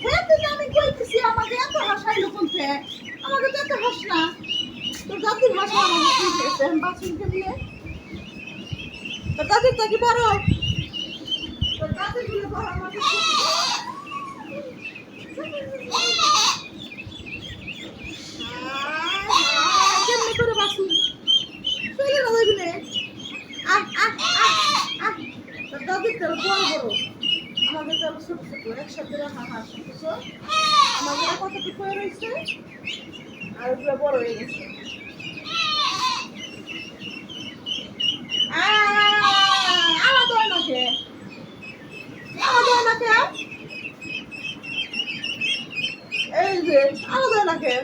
হ্যাঁ তুই আমি কইতেছি আমাকে এত হাসাইলো কোনতে আমাকে তো এত হাস না তোর দাদির হাসা আমাকে কইতেছে বাসুনকে দিয়ে তোর দাদির তো কি বড় তোর দাদির গুলো বড় আমাকে কেমনে করে বাসু চলে না ওইগুলো আহ আহ আহ আহ তোর দাদির তো বড় বড় আমাকে তো ছোট ছোট একসাথে রাখা হাস বুঝছো আমাদের কতটুকু হয়ে রয়েছে আর ওগুলো বড় হয়ে গেছে আলাদা হয় নাকি আলাদা হয় নাকি এই যে আলাদা হয় নাকি